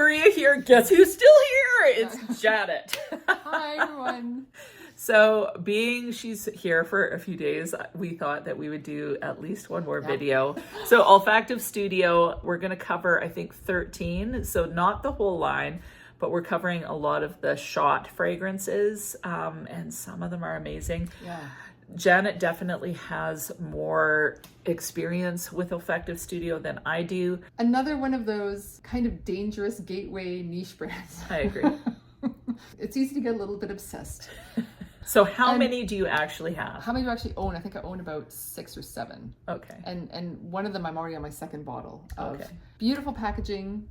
Maria here. Guess who's still here? It's Janet. Hi, everyone. So being she's here for a few days, we thought that we would do at least one more video. So Olfactive Studio, we're going to cover, I think, 13. So not the whole line, but we're covering a lot of the shot fragrances, and some of them are amazing. Yeah. Janet definitely has more experience with Olfactive Studio than I do. Another one of those kind of dangerous gateway niche brands. I agree. It's easy to get a little bit obsessed. So how many do you actually have? How many do I actually own? I think I own about 6 or 7. Okay. And one of them I'm already on my second bottle of. Okay. Beautiful packaging,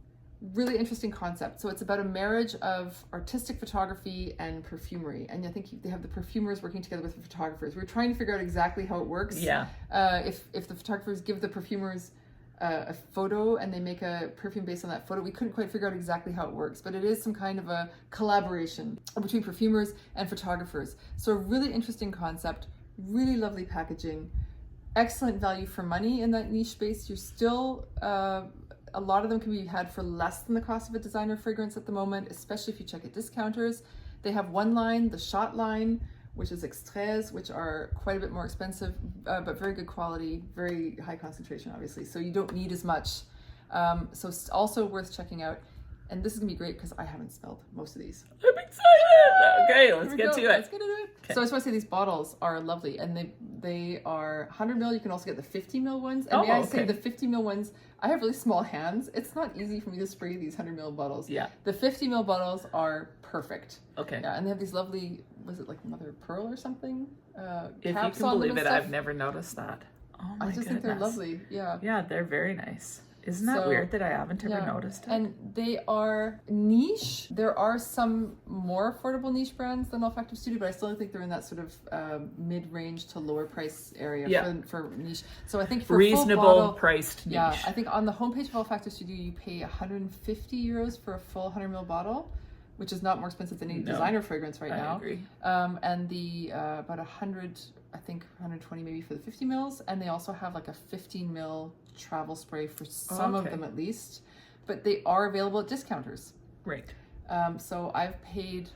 really interesting concept. So it's about a marriage of artistic photography and perfumery. And I think they have the perfumers working together with the photographers. We're trying to figure out exactly how it works. Yeah. If the photographers give the perfumers a photo and they make a perfume based on that photo, we couldn't quite figure out exactly how it works, but it is some kind of a collaboration between perfumers and photographers. So a really interesting concept, really lovely packaging, excellent value for money in that niche space. You're still, a lot of them can be had for less than the cost of a designer fragrance at the moment, especially if you check at discounters. They have one line, the shot line, which is Chypres, which are quite a bit more expensive, but very good quality, very high concentration, obviously. So you don't need as much. So it's also worth checking out. And this is gonna be great because I haven't smelled most of these. I'm excited. Okay, let's get to it. Let's get into it. Okay. So I just want to say these bottles are lovely, and they are 100 ml. You can also get the 50 ml ones. And may I say the 50 ml ones, I have really small hands. It's not easy for me to spray these 100 ml bottles. Yeah. The 50 ml bottles are perfect. Okay. Yeah, and they have these lovely, was it like mother of pearl or something? If you can believe it, I've never noticed that. Oh my I just goodness. think they're lovely. Yeah. Yeah, they're very nice. Isn't that weird that I haven't ever noticed it? And they are niche. There are some more affordable niche brands than Olfactive Studio, but I still think they're in that sort of mid-range to lower price area for niche. So I think for reasonable full bottle, priced niche. Yeah, I think on the homepage of Olfactive Studio, you pay 150 euros for a full 100 ml bottle, which is not more expensive than any designer fragrance right now. I agree. And the about 100, I think 120 maybe for the 50 mils, and they also have like a 15 ml travel spray for some of them at least, but they are available at discounters. Right. So I've paid,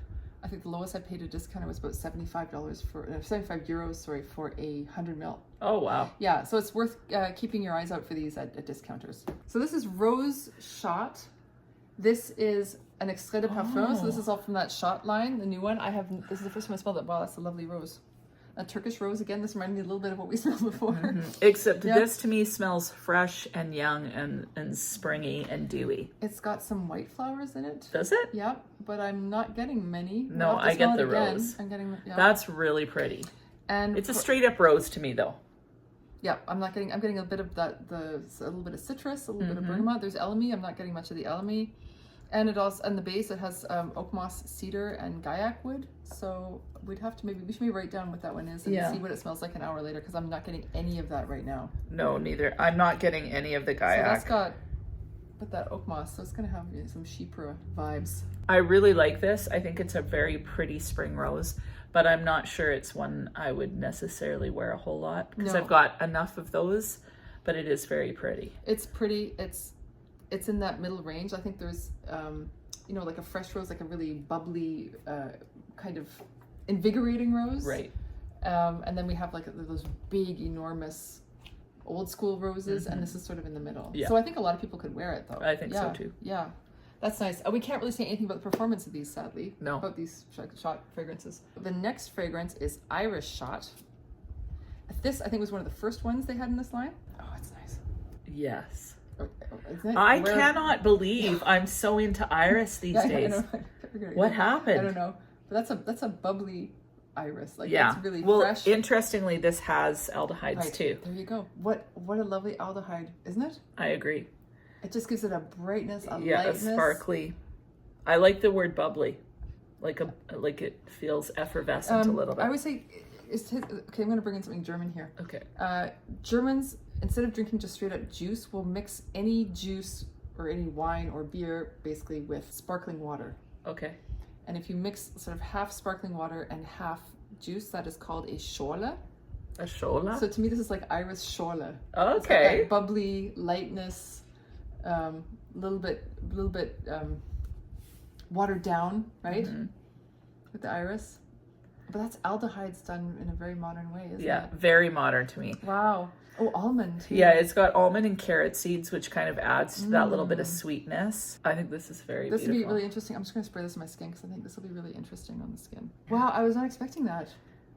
I think the lowest I paid a discounter was about $75 for 75 euros, sorry, for a 100 ml. Oh wow. Yeah, so it's worth keeping your eyes out for these at discounters. So this is Rose Shot. This is an extrait de parfum. So this is all from that shot line, the new one. This is the first time I smelled it. Wow, that's a lovely rose. A Turkish rose again. This reminded me a little bit of what we smelled before. Mm-hmm. Except this to me smells fresh and young and springy and dewy. It's got some white flowers in it. Does it? Yeah, but I'm not getting many. No, I get the rose. I'm getting, That's really pretty. And it's a straight up rose to me though. Yeah, I'm getting a bit of that, a little bit of citrus, a little bit of bergamot. There's elemi. I'm not getting much of the elemi. And it also, and the base, it has oak moss, cedar, and gaiac wood. So we should maybe write down what that one is and see what it smells like an hour later, because I'm not getting any of that right now. No, neither. I'm not getting any of the gaiac. So that's got that oak moss, so it's gonna have some Chypre vibes. I really like this. I think it's a very pretty spring rose, but I'm not sure it's one I would necessarily wear a whole lot because I've got enough of those, but it is very pretty. It's pretty. It's in that middle range. I think there's, like a fresh rose, like a really bubbly, kind of invigorating rose. Right. And then we have like those big, enormous, old school roses, and this is sort of in the middle. Yeah. So I think a lot of people could wear it, though. I think so too. Yeah, that's nice. We can't really say anything about the performance of these, sadly. No. About these shot fragrances. The next fragrance is Iris Shot. This, I think, was one of the first ones they had in this line. Oh, it's nice. Yes. I cannot believe I'm so into iris these days. What happened? I don't know. But that's a bubbly iris. Like it's really fresh. Well, interestingly, this has aldehydes too. There you go. What a lovely aldehyde, isn't it? I agree. It just gives it a brightness, a lightness. A sparkly. I like the word bubbly. Like it feels effervescent a little bit. I would say okay, I'm gonna bring in something German here. Okay. Germans, instead of drinking just straight up juice, will mix any juice or any wine or beer basically with sparkling water. Okay. And if you mix sort of half sparkling water and half juice, that is called a Schorle. A Schorle? So to me, this is like Iris Schorle. Okay. It's got that bubbly lightness, little bit watered down, right? With the iris. But that's aldehydes done in a very modern way, isn't it? Yeah, very modern to me. Wow. Oh, almond too. Yeah, it's got almond and carrot seeds, which kind of adds to that little bit of sweetness. I think this is very This beautiful. would be really interesting. I'm just going to spray this on my skin because I think this will be really interesting on the skin. Wow, I was not expecting that.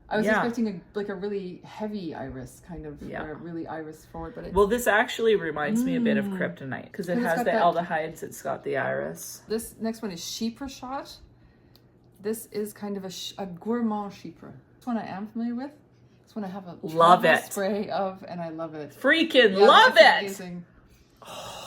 I was expecting a really heavy iris, kind of, or really iris forward. But it's, well, this actually reminds me a bit of kryptonite because it has the aldehydes. It's got the iris. This next one is Chypre shot. This is kind of a gourmand Chypre. This one I am familiar with. This one I have a spray of, and I love it. Freaking love it! Amazing.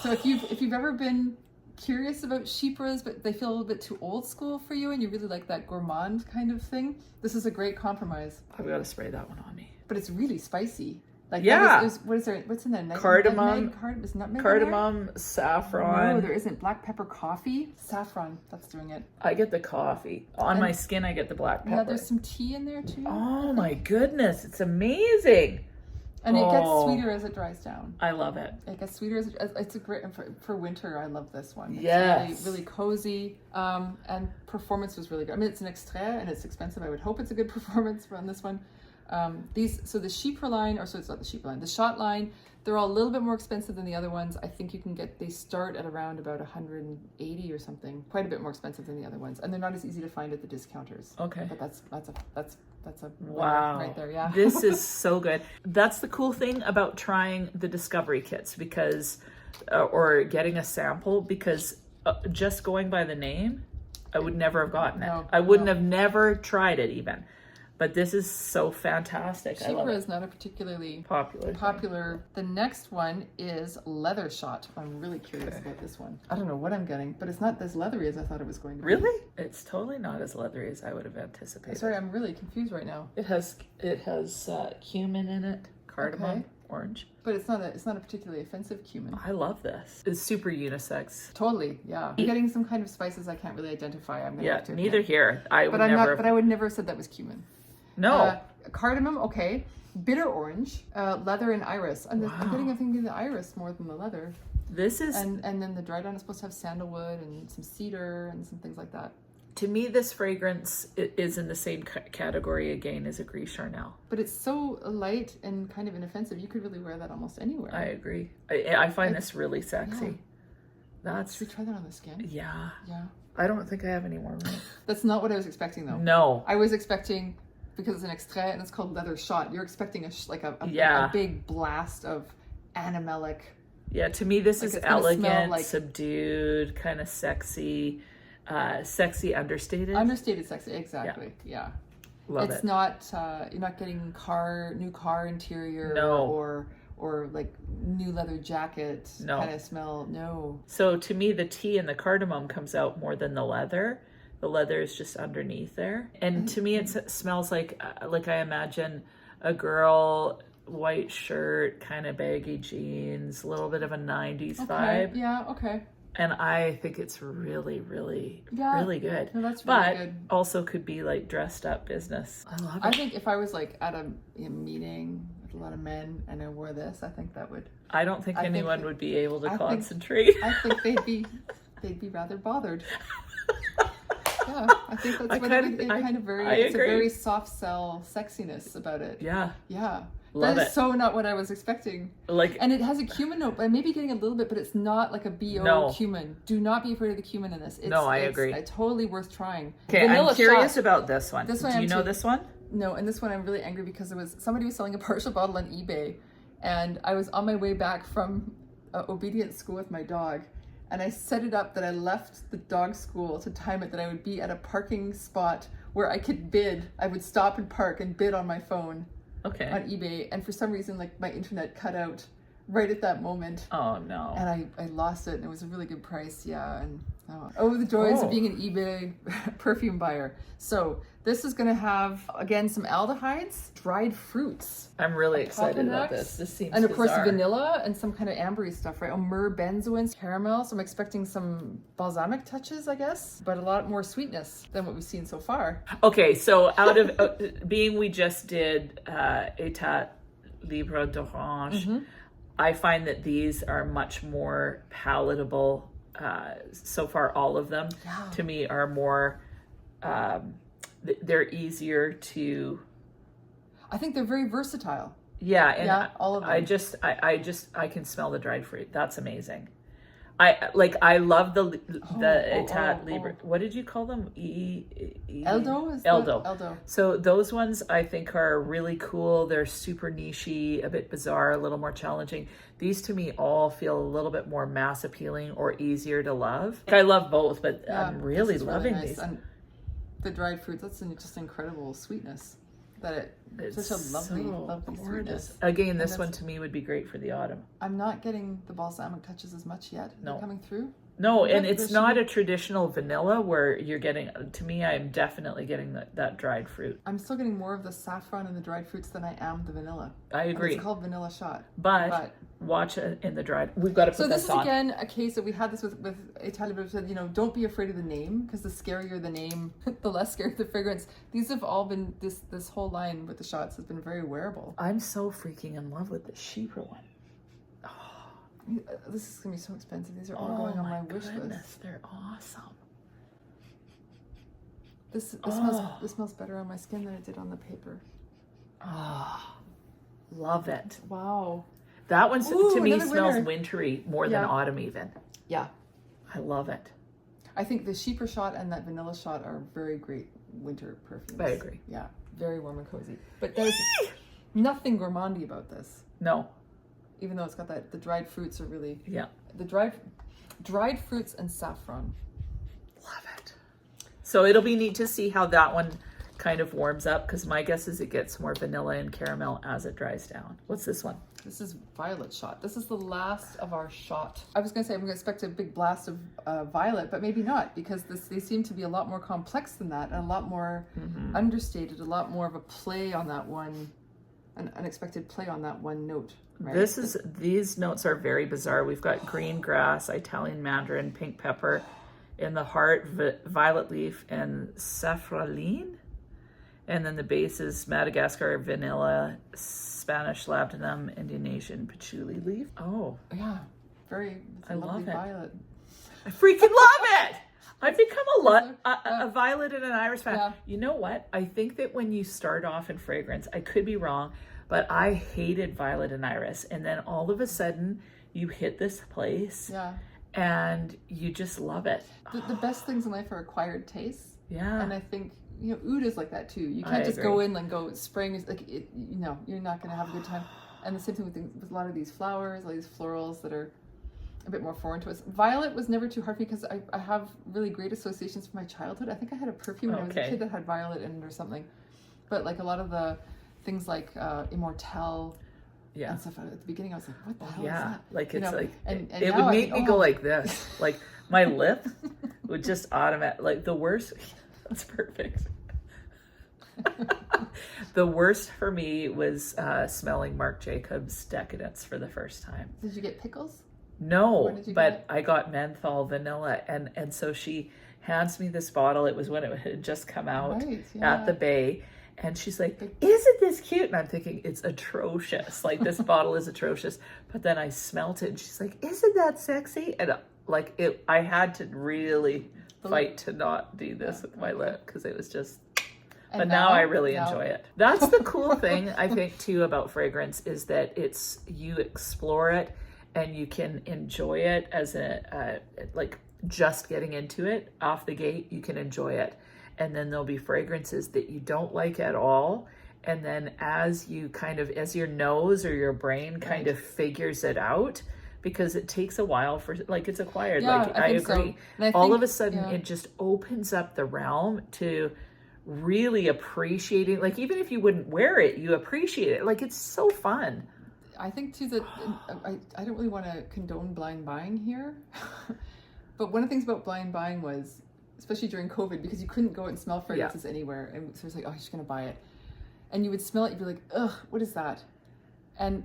So if you've ever been curious about Chypres, but they feel a little bit too old school for you, and you really like that gourmand kind of thing, this is a great compromise. I've got to spray that one on me. But it's really spicy. Like what is there? What's in there? Cardamom. Is nutmeg Cardamom, saffron. No, there isn't. Black pepper coffee. Saffron. That's doing it. I get the coffee. On my skin, I get the black pepper. Yeah, there's some tea in there too. Oh my goodness, it's amazing. And it gets sweeter as it dries down. I love it. It gets sweeter as it's a great for winter. I love this one. It's yes, really cozy. And performance was really good. I mean, it's an extrait and it's expensive. I would hope it's a good performance on this one. The Chypre line, it's not the Chypre line, the shot line, they're all a little bit more expensive than the other ones. I think they start at around about 180 or something, quite a bit more expensive than the other ones, and they're not as easy to find at the discounters. Okay, but that's a wow right there. Yeah, this is so good. That's the cool thing about trying the discovery kits, because or getting a sample, because just going by the name, I would never have gotten it. I wouldn't have never tried it even. But this is so fantastic. Chypre is not a particularly popular. The next one is Leather Shot. I'm really curious about this one. I don't know what I'm getting, but it's not as leathery as I thought it was going to be. Really? It's totally not as leathery as I would have anticipated. Sorry, I'm really confused right now. It has cumin in it, cardamom, orange. But it's not a particularly offensive cumin. I love this. It's super unisex. Totally, yeah. I'm getting some kind of spices I can't really identify. I'm gonna have to neither here. But I would never have said that was cumin. No. Cardamom, okay. Bitter orange, leather, and iris. I'm thinking the iris more than the leather. This is... And then the dry down is supposed to have sandalwood and some cedar and some things like that. To me, this fragrance is in the same category again as a Gris Charnel. But it's so light and kind of inoffensive. You could really wear that almost anywhere. I agree. I find this really sexy. Yeah. Should we try that on the skin? Yeah. Yeah. I don't think I have any more room. That's not what I was expecting, though. No. I was expecting... Because it's an extrait and it's called Leather Shot, you're expecting a big blast of animalic. Yeah, to me this is elegant, subdued, kind of sexy, understated. Understated sexy, exactly. Yeah. Love it. It's not you're not getting new car interior or like new leather jacket kind of smell. No. So to me the tea and the cardamom comes out more than the leather. The leather is just underneath there. And to me, it smells like I imagine a girl, white shirt, kind of baggy jeans, a little bit of a 90s vibe. Yeah, okay. And I think it's really, really, really good. No, that's really good. But also could be like dressed up business. I love it. I think if I was like at a meeting with a lot of men and I wore this, I think that would... I don't think anyone would be able to concentrate. I think they'd be rather bothered. Yeah, I think that's it's a very soft sell sexiness about it. Yeah. Yeah. Love that is so not what I was expecting. And it has a cumin note, but maybe getting a little bit, but it's not like a BO cumin. Do not be afraid of the cumin in this. I agree. It's totally worth trying. Okay, I'm curious about this one. Do you know this one? No, and this one I'm really angry because somebody was selling a partial bottle on eBay, and I was on my way back from obedience school with my dog. And I set it up that I left the dog school to time it that I would be at a parking spot where I could bid. I would stop and park and bid on my phone on eBay. And for some reason, like my internet cut out right at that moment. Oh no. And I lost it, and it was a really good price. Yeah. And the joys of being an eBay perfume buyer. So this is going to have, again, some aldehydes, dried fruits. I'm really excited about this. This seems And of course, bizarre. Vanilla and some kind of ambery stuff, right? Myrrh, benzoin, caramel. So I'm expecting some balsamic touches, I guess, but a lot more sweetness than what we've seen so far. Okay, so out of being we just did Etat Libre d'Orange, I find that these are much more palatable. So far, all of them to me are more, they're easier to. I think they're very versatile. Yeah, and all of them. I can smell the dried fruit. That's amazing. I love the Itat Libre. What did you call them? Eldo? Eldo. So those ones I think are really cool. They're super nichey, a bit bizarre, a little more challenging. These to me all feel a little bit more mass appealing or easier to love. I love both, but I'm really loving nice. these. And the dried fruits, that's just incredible sweetness. It's such a lovely sweetness. Again, this one to me would be great for the autumn. I'm not getting the balsamic touches as much yet. They're coming through. No, and it's not a traditional vanilla where you're getting, to me, I'm definitely getting that dried fruit. I'm still getting more of the saffron and the dried fruits than I am the vanilla. I agree. And it's called vanilla shot. But watch it in the dried. We've got to put this on. So this is again a case that we had this with Italia, but said, don't be afraid of the name, because the scarier the name, the less scary the fragrance. These have all been, this whole line with the shots has been very wearable. I'm so freaking in love with the Chypre one. This is gonna be so expensive. These are all going on my wish list. They're awesome. This smells better on my skin than it did on the paper. Oh, love it. Wow. That one to me smells wintry more than autumn even. Yeah. I love it. I think the Chypre shot and that vanilla shot are very great winter perfumes. I agree. Yeah. Very warm and cozy. But there's nothing gourmandy about this. No. Even though it's got the dried fruits are really the dried fruits and saffron. Love it. So it'll be neat to see how that one kind of warms up, because my guess is it gets more vanilla and caramel as it dries down. What's this one? This is violet shot. This is the last of our shot. I was gonna say I'm gonna expect a big blast of violet, but maybe not, because they seem to be a lot more complex than that, and a lot more understated, a lot more of a play on that one, an unexpected play on that one note. Right? These notes are very bizarre. We've got green grass, Italian mandarin, pink pepper, in the heart, violet leaf, and saffroline. And then the base is Madagascar vanilla, Spanish labdanum, Indonesian patchouli leaf. Oh, yeah, I love it. Violet. I freaking love it. I've become a violet and an iris fan. Yeah. You know what? I think that when you start off in fragrance, I could be wrong, but I hated violet and iris. And then all of a sudden you hit this place and you just love it. The best things in life are acquired tastes. Yeah. And I think, oud is like that too. You can't just go in and go, spring is like, you're not going to have a good time. And the same thing with a lot of these flowers, all these florals that are a bit more foreign to us. Violet was never too hard for me, because I have really great associations from my childhood. I think I had a perfume when I was a kid that had violet in it or something. But like a lot of the things like Immortelle and stuff, at the beginning I was like, what the hell is that? Like it's and it would make me go like this. Like my lip would just like the worst. That's perfect. The worst for me was smelling Marc Jacobs Decadence for the first time. Did you get pickles? No, but I got menthol vanilla, and so she hands me this bottle. It was when it had just come out at the Bay, and she's like, "Isn't this cute?" And I'm thinking, it's atrocious. Like, this bottle is atrocious. But then I smelt it, and she's like, "Isn't that sexy?" And I had to really fight to not do this with my lip, because it was just. But now I really enjoy it. That's the cool thing, I think, too, about fragrance, is that you explore it and you can enjoy it as like just getting into it off the gate. You can enjoy it, and then there'll be fragrances that you don't like at all, and then as your nose or your brain kind of figures it out, because it takes a while for, like, it's acquired. I agree. So. All of a sudden it just opens up the realm to really appreciating, like, even if you wouldn't wear it, you appreciate it. Like, it's so fun. I think too that I don't really want to condone blind buying here, but one of the things about blind buying was, especially during COVID, because you couldn't go out and smell fragrances anywhere, and so it's like, oh, you're just gonna buy it, and you would smell it, you'd be like, ugh, what is that? And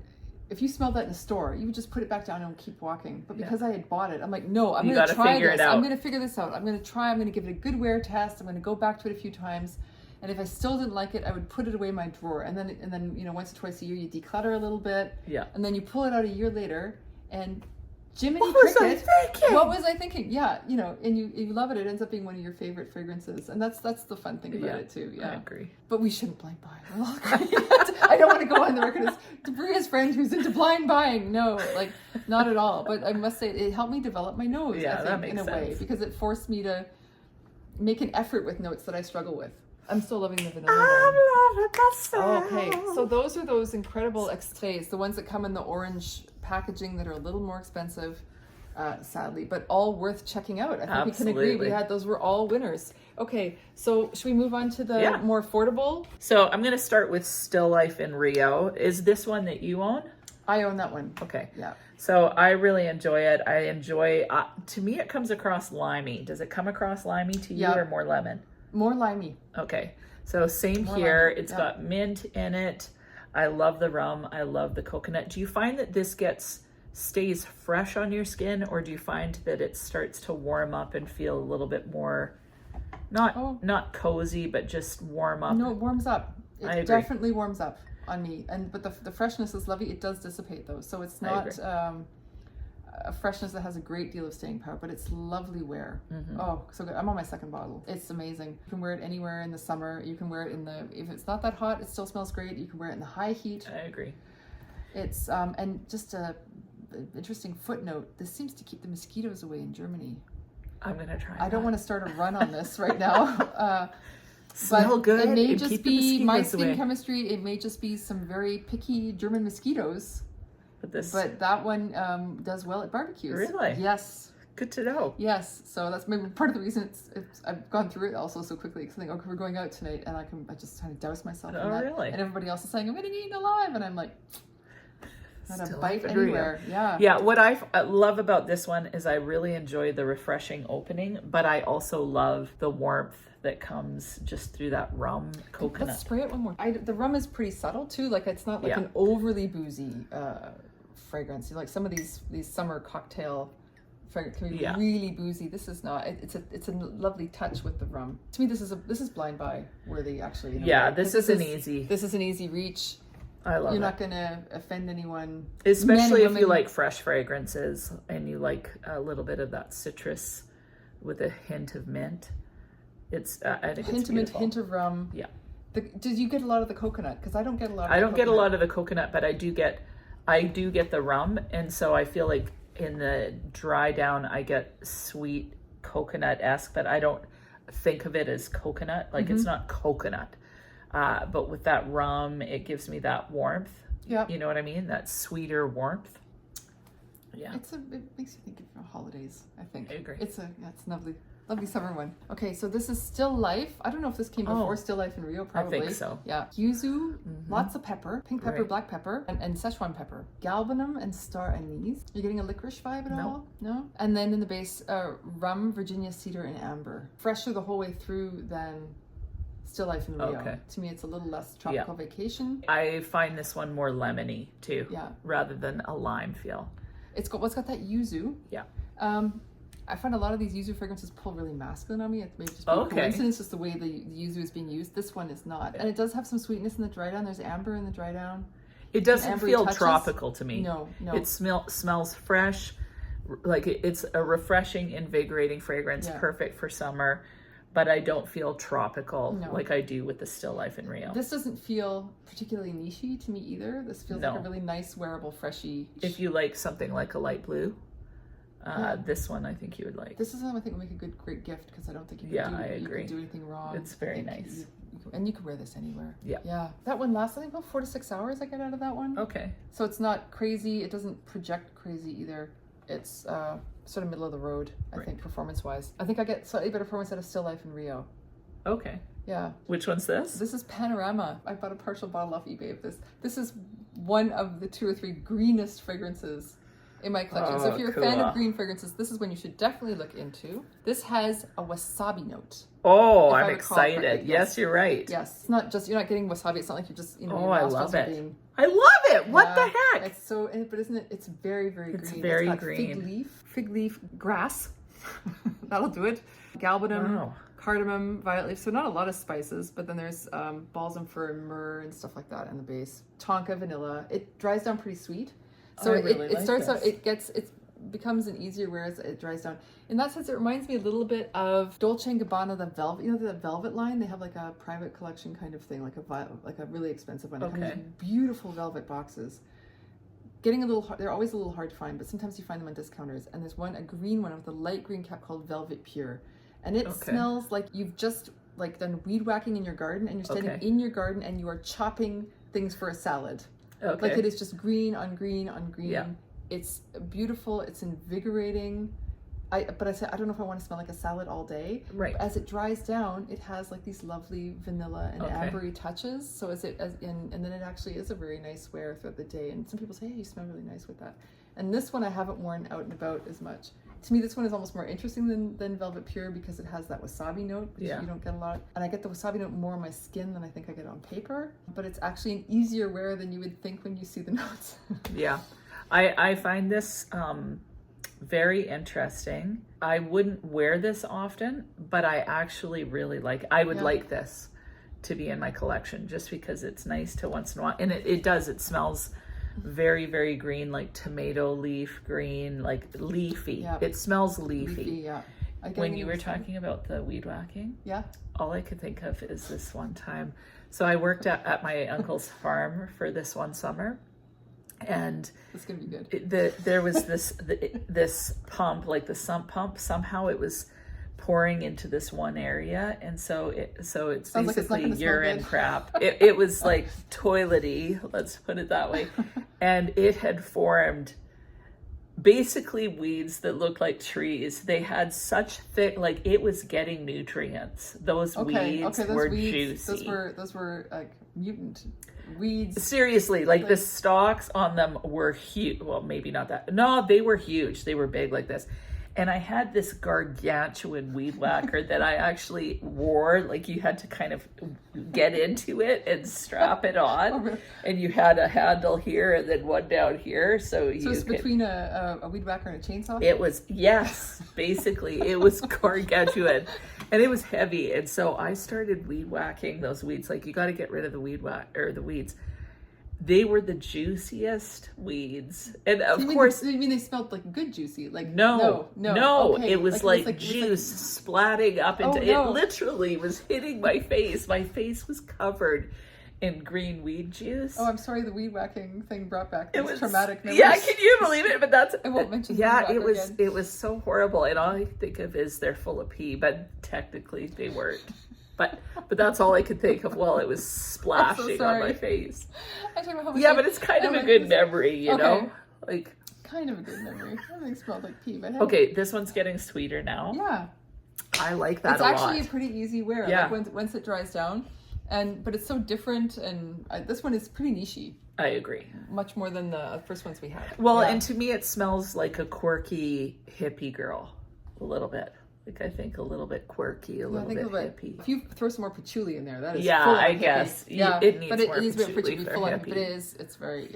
if you smelled that in a store, you would just put it back down and keep walking. But because I had bought it, I'm like, no, I'm going to try this. I'm going to figure this out. I'm going to try. I'm going to give it a good wear test. I'm going to go back to it a few times. And if I still didn't like it, I would put it away in my drawer. And then you know, once or twice a year, you declutter a little bit. Yeah. And then you pull it out a year later, and Jiminy What was I Cricket, thinking? what was I thinking? Yeah, you know, and you love it. It ends up being one of your favorite fragrances, and that's the fun thing about it too. Yeah, I agree. But we shouldn't blind buy. I don't want to go on the record as Bria's friend who's into blind buying. No, like not at all. But I must say, it helped me develop my nose. Yeah, I think, that makes in a sense. way, because it forced me to make an effort with notes that I struggle with. I'm still loving the vanilla one. I'm loving myself. Okay, so those are those incredible extraits, the ones that come in the orange packaging that are a little more expensive, sadly, but all worth checking out. I think we can agree. Those were all winners. Okay, so should we move on to the more affordable? So I'm going to start with Still Life in Rio. Is this one that you own? I own that one. Okay. Yeah. So I really enjoy it. I enjoy, to me, it comes across limey. Does it come across limey to you or more lemon? More limey. Okay. So same More here. lemon. It's got mint in it. I love the rum. I love the coconut. Do you find that this stays fresh on your skin, or do you find that it starts to warm up and feel a little bit more, not cozy, but just warm up? No, it warms up. It definitely warms up on me. But the freshness is lovely. It does dissipate though. So it's not a freshness that has a great deal of staying power, but it's lovely wear. Oh, so good. I'm on my second bottle. It's amazing. You can wear it anywhere in the summer. You can wear it if it's not that hot, it still smells great. You can wear it in the high heat. I agree. It's and just a interesting footnote, this seems to keep the mosquitoes away in Germany. I'm gonna try. I don't want to start a run on this right now. Smell but good. It may just keep be my skin away. chemistry. It may just be some very picky German mosquitoes. But that one does well at barbecues. Really? Yes. Good to know. Yes. So that's maybe part of the reason I've gone through it also so quickly, because I think, okay, we're going out tonight, and I just kind of douse myself in that. Really? And everybody else is saying, I'm getting eaten alive, and I'm like, not a bite Still anywhere. Yeah. Yeah. What I love about this one is I really enjoy the refreshing opening, but I also love the warmth that comes just through that rum coconut. Let's spray it one more. The rum is pretty subtle too. Like it's not like an overly boozy fragrance. Like some of these summer cocktail fragrance can be really boozy. This is not. It's a lovely touch with the rum. To me, this is blind buy worthy actually. This is an easy. This is an easy reach. I love it. You're not going to offend anyone. Especially if you like fresh fragrances and you like a little bit of that citrus with a hint of mint. I think it's beautiful. Hint of rum. Yeah. Did you get a lot of the coconut? Because I don't get a lot of I don't get a lot of the coconut, but I do get the rum. And so I feel like in the dry down, I get sweet coconut-esque, but I don't think of it as coconut. Like it's not coconut. But with that rum, it gives me that warmth. Yeah. You know what I mean? That sweeter warmth. Yeah. It makes you think of holidays, I think. I agree. It's lovely. Lovely summer one. Okay, so this is Still Life. I don't know if this came before Still Life in Rio, probably. I think so. Yeah. Yuzu, lots of pepper, pink pepper, black pepper, and Szechuan pepper. Galbanum and star anise. You're getting a licorice vibe at all? No? And then in the base, rum, Virginia cedar, and amber. Fresher the whole way through than Still Life in Rio. Okay. To me, it's a little less tropical vacation. I find this one more lemony too, rather than a lime feel. It's got that yuzu. Yeah. I find a lot of these yuzu fragrances pull really masculine on me. It may just be a coincidence, just the way the yuzu is being used. This one is not. And it does have some sweetness in the dry down. There's amber in the dry down. It doesn't feel tropical to me. No. It smells fresh. Like it's a refreshing, invigorating fragrance, perfect for summer. But I don't feel tropical like I do with the Still Life in Rio. This doesn't feel particularly nichey to me either. This feels like a really nice, wearable, freshy. If you like something like a light blue, this one I think you would like. This is one I think would make a great gift, because I don't think you could do anything wrong. It's very nice. And you can wear this anywhere. Yeah. Yeah. That one lasts, I think, about 4 to 6 hours I get out of that one. Okay. So it's not crazy. It doesn't project crazy either. It's sort of middle of the road, I think, performance-wise. I think I get slightly better performance out of Still Life in Rio. Okay. Yeah. Which one's this? This is Panorama. I bought a partial bottle off eBay of this. This is one of the 2 or 3 greenest fragrances in my collection. So if you're a fan of green fragrances, this is one you should definitely look into. This has a wasabi note. Oh, I'm excited. Yes, you're right. Yes. It's not just, you're not getting wasabi. It's not like you're just, I love it. I love it. What the heck? It's so, but isn't it? It's very, very green. It's very green. Fig leaf grass. That'll do it. Galbanum, cardamom, violet leaf. So not a lot of spices, but then there's balsam fir and myrrh and stuff like that in the base. Tonka vanilla. It dries down pretty sweet. So it starts out, it becomes an easier wear as it dries down. In that sense, it reminds me a little bit of Dolce & Gabbana, the velvet, you know, the velvet line. They have like a private collection kind of thing, like a really expensive one. It comes in beautiful velvet boxes. Getting a little hard, they're always a little hard to find, but sometimes you find them on discounters. And there's a green one with a light green cap called Velvet Pure. And it smells like you've just like done weed whacking in your garden, and you're standing in your garden and you are chopping things for a salad. Like it is just green on green on green. Yeah. It's beautiful, it's invigorating. But I said, I don't know if I want to smell like a salad all day. Right. But as it dries down, it has like these lovely vanilla and ambery touches. So and then it actually is a very nice wear throughout the day. And some people say, hey, you smell really nice with that. And this one I haven't worn out and about as much. To me, this one is almost more interesting than Velvet Pure because it has that wasabi note, which you don't get a lot. And I get the wasabi note more on my skin than I think I get on paper. But it's actually an easier wear than you would think when you see the notes. Yeah. I find this very interesting. I wouldn't wear this often, but I actually really I would like this to be in my collection just because it's nice to once in a while. And it smells very, very green, like tomato leaf green, like leafy. Yeah. It smells leafy. Yeah. When you were talking about the weed whacking, all I could think of is this one time. So I worked at my uncle's farm for this one summer. And it's gonna be good. There was this pump, like the sump pump. Somehow it was pouring into this one area, and so it's basically urine crap. It was like toilety, let's put it that way, and it had formed basically weeds that looked like trees. They had such thick, like it was getting nutrients. Those weeds were juicy. Those were like mutant weeds. Seriously, like the stalks on them were huge. Well, maybe not that. No, they were huge. They were big like this. And I had this gargantuan weed whacker that I actually wore. Like you had to kind of get into it and strap it on. And you had a handle here and then one down here. So it's between a weed whacker and a chainsaw? It was, yes, basically. It was gargantuan. And it was heavy. And so I started weed whacking those weeds. Like you got to get rid of the the weeds. They were the juiciest weeds. And of course... You mean they smelled like good juicy? Like No. Okay. It was like juice splatting up into... It literally was hitting my face. My face was covered in green weed juice. Oh, I'm sorry the weed whacking thing brought back these traumatic memories. Yeah, can you believe it? But that's... I won't mention it was so horrible. And all I think of is they're full of pee, but technically they weren't. But that's all I could think of while it was splashing on my face. But it's kind of a good memory, you know? Like kind of a good memory. Everything smelled like pee, but okay, this one's getting sweeter now. Yeah. I like that a lot. It's actually a pretty easy wear. Yeah. Like once it dries down. But it's so different, and this one is pretty niche-y. I agree. Much more than the first ones we had. Well, and to me it smells like a quirky hippie girl. A little bit. Like I think a little bit quirky, a little bit hippie. If you throw some more patchouli in there, that is full I guess. Yeah, it needs more patchouli for full hippie. But it's very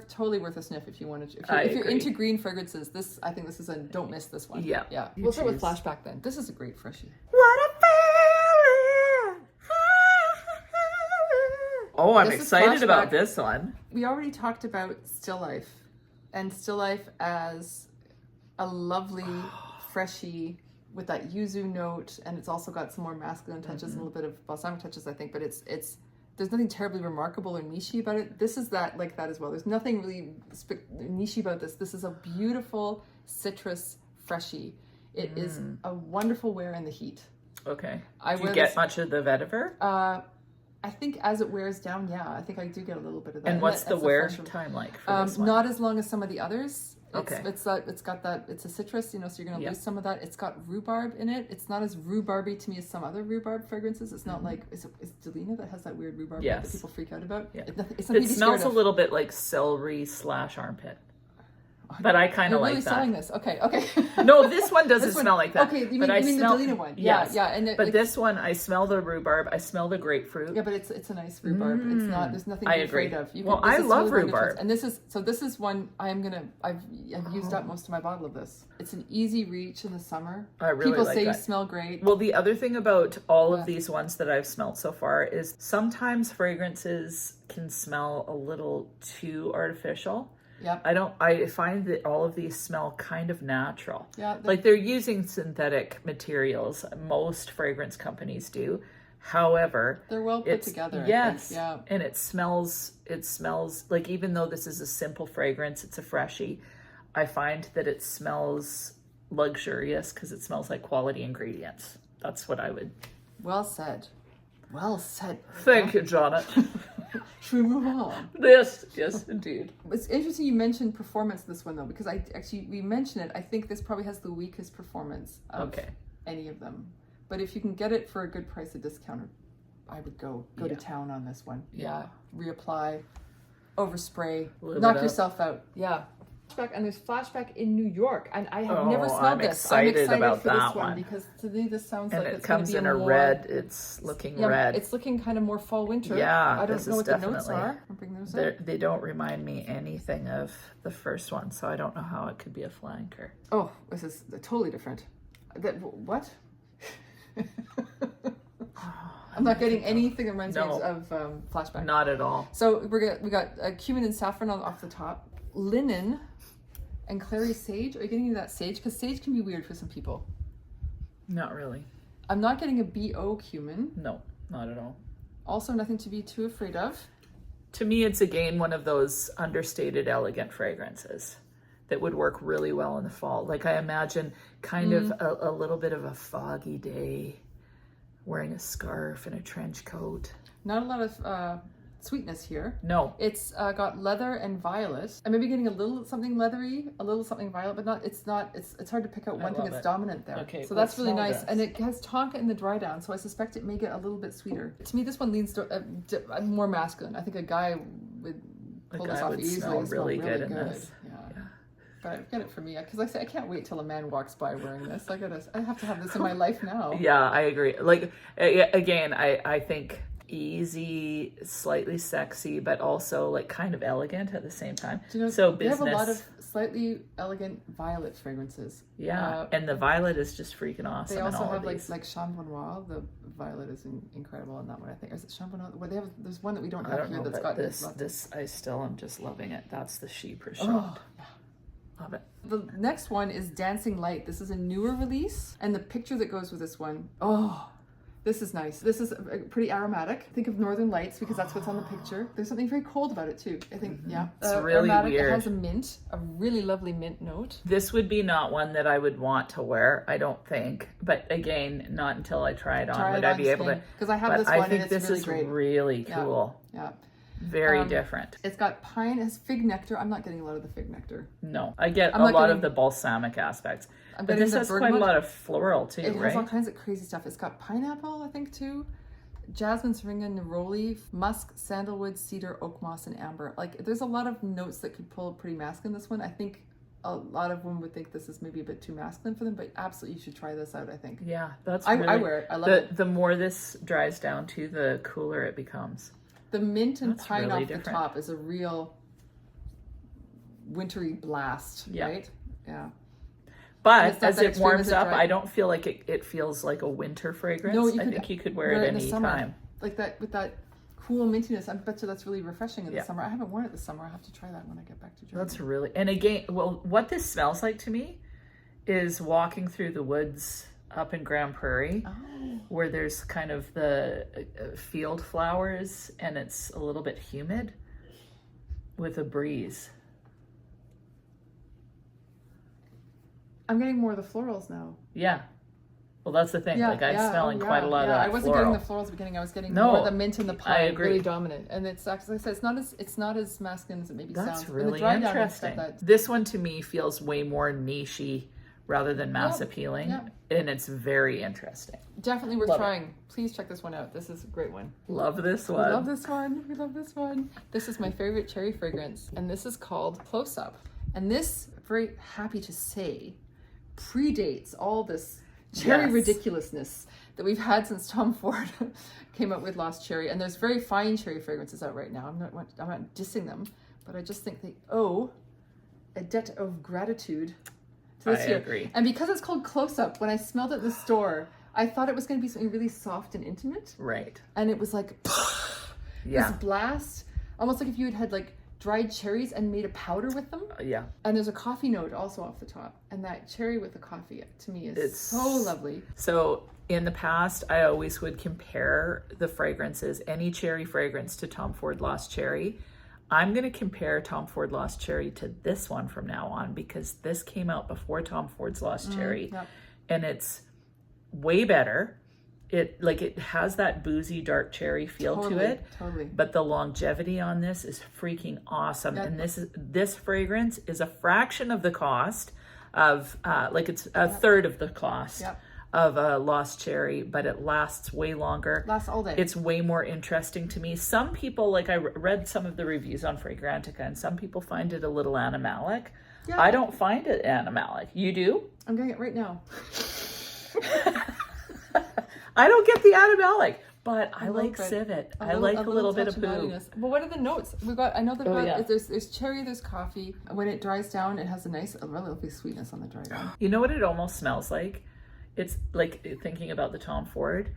totally worth a sniff if you wanted to. If you're into green fragrances, I think this is a don't miss this one. Yeah. We'll start with Flashback then. This is a great freshie. What a feeling! Oh, I'm excited about this one. We already talked about Still Life, and Still Life as a lovely freshie with that yuzu note, and it's also got some more masculine touches and a little bit of balsamic touches, I think, but it's there's nothing terribly remarkable or niche about it. This is like that as well. There's nothing really niche about this. This is a beautiful citrus freshie. It is a wonderful wear in the heat. Okay. Do you get much of the vetiver? I think as it wears down, I think I do get a little bit of that. And what's the wear time like for this one? Not as long as some of the others. Okay. It's a citrus, so you're going to lose some of that. It's got rhubarb in it. It's not as rhubarby to me as some other rhubarb fragrances. It's not like, is Delina that has that weird rhubarb that people freak out about? Yeah. It smells a little bit like celery / armpit. But I kind of You're like really that. selling this. Okay, okay. No, this one doesn't This one- smell like that. Okay, you but mean the Delina one? Yes. Yeah, and it, but like, this one, I smell the rhubarb. I smell the grapefruit. yeah, but it's a nice rhubarb. It's not. There's nothing to I be agree. afraid of. Well, I love rhubarb. And this is one I've used up most of my bottle of this. It's an easy reach in the summer. I really People like say that. you smell great. Well, the other thing about all of these ones that I've smelled so far is sometimes fragrances can smell a little too artificial. Yeah. I find that all of these smell kind of natural. Yeah. Like they're using synthetic materials. Most fragrance companies do. However, They're well put together. Yes. I think. Yeah. And it smells like, even though this is a simple fragrance, it's a freshie, I find that it smells luxurious because it smells like quality ingredients. That's what I would. Well said. Well said. Thank you, Janet. Should we move on? Yes, indeed. It's interesting you mentioned performance this one though, because we mentioned it. I think this probably has the weakest performance of any of them. But if you can get it for a good price, a discounter, I would go to town on this one. Yeah. Reapply, overspray, knock yourself out. Yeah. And there's Flashback in New York, and I have never smelled this. I'm excited about for that this one because to me this sounds and like it it's comes gonna be in a more, red. It's looking red. It's looking kind of more fall winter. Yeah, I don't know what the notes definitely. are. I'll bring those up. They don't remind me anything of the first one, so I don't know how it could be a flanker. Oh, this is totally different. What? I'm not getting anything that reminds me of Flashback. Not at all. So we got cumin and saffron off the top, linen, and clary sage. Are you getting into that sage? Because sage can be weird for some people. Not really. I'm not getting a BO cumin. No, not at all. Also, nothing to be too afraid of. To me, it's again one of those understated, elegant fragrances that would work really well in the fall. Like I imagine kind of a little bit of a foggy day, wearing a scarf and a trench coat. Not a lot of sweetness here. No. It's got leather and violet. I may be getting a little something leathery, a little something violet, but it's hard to pick out one thing that's dominant there. Okay, so that's really nice. And it has tonka in the dry down, so I suspect it may get a little bit sweeter. To me, this one leans more masculine. I think a guy would pull this off easily. Smell really good in this. Yeah. But get it for me, because like I say, I can't wait till a man walks by wearing this. I have to have this in my life now. Yeah, I agree. Like again, I think easy, slightly sexy, but also like kind of elegant at the same time. Do you know, so they have a lot of slightly elegant violet fragrances. Yeah, and the violet is just freaking awesome. They also have like Chambon Noir. The violet is incredible in that one. I think, or is it Chambon Noir? Well, there's one that we don't have here that's got this. I still am just loving it. That's the Chypre shot. Oh, yeah. Love it. The next one is Dancing Light. This is a newer release, and the picture that goes with this one, this is nice. This is pretty aromatic. Think of Northern Lights because that's what's on the picture. There's something very cold about it too. I think, yeah. It's really aromatic. weird. It has a really lovely mint note. This would be not one that I would want to wear, I don't think. But again, not until I try it on would I be able to. Because I have this one, and it's really great. Really cool. Yeah. Very different. It's got pine, it has fig nectar. I'm not getting a lot of the fig nectar. No, I get a lot of the balsamic aspects. But this has quite a lot of floral too, right? It has all kinds of crazy stuff. It's got pineapple, I think, too. Jasmine, syringa, neroli, musk, sandalwood, cedar, oak moss, and amber. Like, there's a lot of notes that could pull pretty masculine in this one. I think a lot of women would think this is maybe a bit too masculine for them, but absolutely you should try this out, I think. Yeah, that's I wear it. I love it. The more this dries down too, the cooler it becomes. The mint and pine off the top is a real wintry blast, right? Yeah. But as it warms up, I don't feel like it feels like a winter fragrance. No, I think you could wear it any time. Like that, with that cool mintiness. I bet you that's really refreshing in the summer. I haven't worn it this summer. I'll have to try that when I get back to Germany. That's really, and again, well, what this smells like to me is walking through the woods up in Grand Prairie, where there's kind of the field flowers and it's a little bit humid with a breeze. I'm getting more of the florals now. Yeah. Well, that's the thing. I'm smelling quite a lot of that I wasn't getting the florals at the beginning. I was getting more of the mint and the pine. I agree. Really dominant. And it's actually, like I said, it's not as masculine as it maybe sounds. That's really interesting. This one to me feels way more niche-y rather than mass appealing. Yeah. And it's very interesting. Definitely worth trying. Please check this one out. This is a great one. Love this one. We love this one. We love this one. This is my favorite cherry fragrance. And this is called Close Up. And this very happy to say, predates all this cherry ridiculousness that we've had since Tom Ford came out with Lost Cherry. And there's very fine cherry fragrances out right now. I'm not dissing them, but I just think they owe a debt of gratitude to this year. Agree. And because it's called Close Up, when I smelled it in the store, I thought it was going to be something really soft and intimate. Right. And it was like this blast, almost like if you had like dried cherries and made a powder with them. Yeah. And there's a coffee note also off the top. And that cherry with the coffee, to me, is so lovely. So in the past, I always would compare the fragrances, any cherry fragrance, to Tom Ford Lost Cherry. I'm going to compare Tom Ford Lost Cherry to this one from now on, because this came out before Tom Ford's Lost Cherry. Yep. And it's way better. It has that boozy dark cherry feel to it. Totally. But the longevity on this is freaking awesome. Yep. And this fragrance is a fraction of the cost of it's a third of the cost of a Lost Cherry, but it lasts way longer. Lasts all day. It's way more interesting to me. Some people, like I read some of the reviews on Fragrantica, and some people find it a little animalic. Yeah. I don't find it animalic. You do? I'm getting it right now. I don't get the animalic, but I like it. civet. I like a little bit of touch poo. nuttiness. But what are the notes? I know that there's cherry, there's coffee. When it dries down, it has a really lovely sweetness on the dry down. You know what it almost smells like? It's like, thinking about the Tom Ford,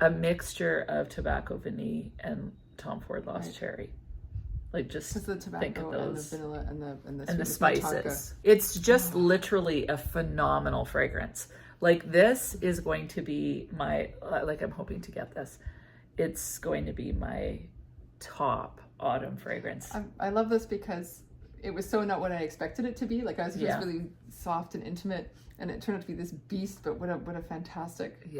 a mixture of tobacco vanille and Tom Ford Lost Cherry. Like, just the tobacco think of those. and the vanilla and the spices. It's just literally a phenomenal fragrance. Like, this is going to be my, I'm hoping to get this. It's going to be my top autumn fragrance. I love this because it was so not what I expected it to be. Like, I was just really soft and intimate, and it turned out to be this beast, but what a fantastic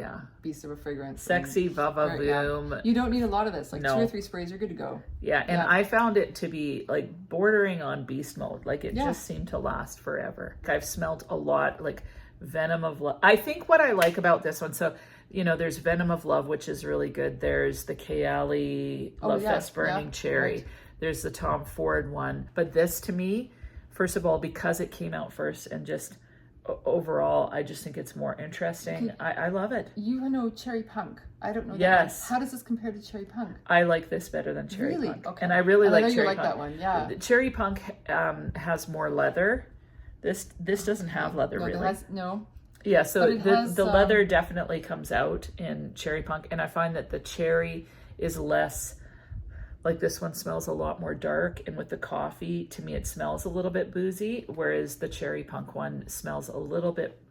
beast of a fragrance. Sexy, va-va-voom. You don't need a lot of this. Like, 2 or 3 sprays, you're good to go. And I found it to be like bordering on beast mode. Like, it just seemed to last forever. I've smelled a lot, like Venom of Love. I think what I like about this one, so, there's Venom of Love, which is really good. There's the Kayali Love Fest Burning Cherry. Right. There's the Tom Ford one. But this, to me, first of all, because it came out first, and just overall, I just think it's more interesting. I love it. You know Cherry Punk. I don't know that Yes. one. How does this compare to Cherry Punk? I like this better than Cherry really? Punk. Okay. And I really like Cherry Punk. That one, yeah. The Cherry Punk has more leather. This doesn't have leather, really. No. Yeah, so the leather definitely comes out in Cherry Punk, and I find that the cherry is less, like, this one smells a lot more dark, and with the coffee, to me, it smells a little bit boozy, whereas the Cherry Punk one smells a little bit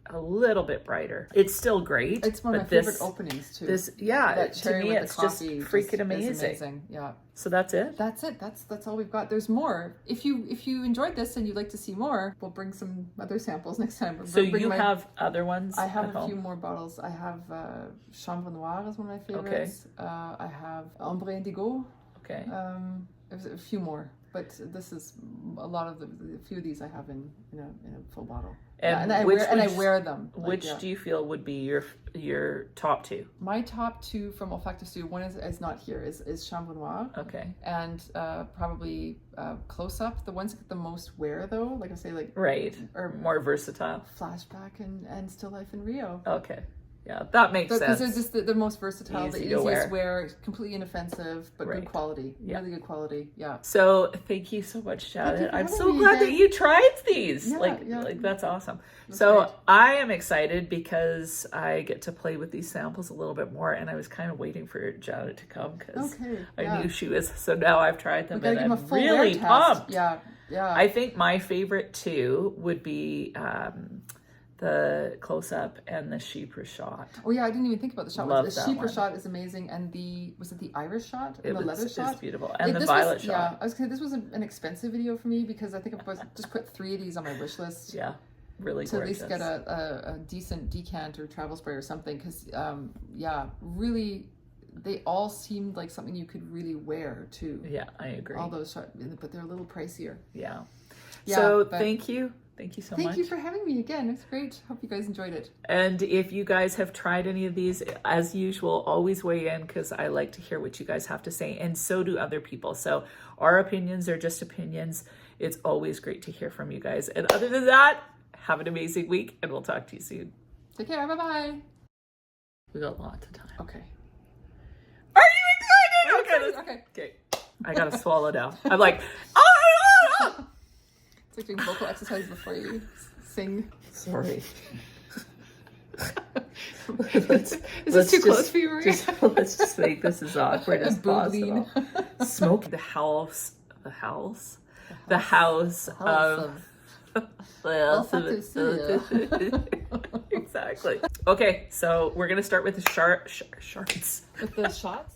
brighter. It's still great. It's one of my favorite openings too. That cherry to me, it's just freaking amazing. Yeah. So that's it. That's it. That's all we've got. There's more. If you enjoyed this and you'd like to see more, we'll bring some other samples next time. So you have other ones? I have a few more bottles. I have Chambre Noire is one of my favorites. Okay. I have Ombre Indigo. Okay. There's a few more, but this is a lot of a few of these I have in a full bottle. And I wear them. Which do you feel would be your top 2? My top 2 from Olfactive Studio, one is not here, is Chambre Noire. Okay. And probably Close Up. The ones that get the most wear, though, like I say, like or more versatile. Flashback and Still Life in Rio. Okay. Yeah, that makes sense. Because they're just the most versatile, the easiest wear, completely inoffensive, but good quality. Yeah. Really good quality. Yeah. So thank you so much, Janet. I'm so glad that you tried these. Like that's awesome. That's great. I am excited because I get to play with these samples a little bit more, and I was kind of waiting for Janet to come because I knew she was. So now I've tried them, and I'm really pumped. Yeah. I think my favorite 2 would be the Close Up and the Chypre shot. Oh yeah, I didn't even think about the shot. Love the Chypre shot is amazing, and was it the Iris shot? The leather shot? It's beautiful. And the violet shot. Yeah, I was gonna say this was an expensive video for me because I think I just put 3 of these on my wish list. Yeah, really to gorgeous. At least get a decent decant or travel spray or something, because really, they all seemed like something you could really wear too. Yeah, I agree. All those shots, but they're a little pricier. Yeah. So thank you. Thank you so much. Thank you for having me again. It's great. Hope you guys enjoyed it. And if you guys have tried any of these, as usual, always weigh in, because I like to hear what you guys have to say, and so do other people. So our opinions are just opinions, It's always great to hear from you guys. And other than that, have an amazing week, and we'll talk to you soon. Take care. Bye-bye. We got lots of time. Okay. Are you excited? Okay. I gotta swallow now. I'm like, It's like doing vocal exercises before you sing. sorry. Is this too close for you, Maria? Let's just make this as awkward as possible. Boobline. Smoke the house of Olfactive Studio. Exactly. Okay, so we're gonna start with the shards. With the shots?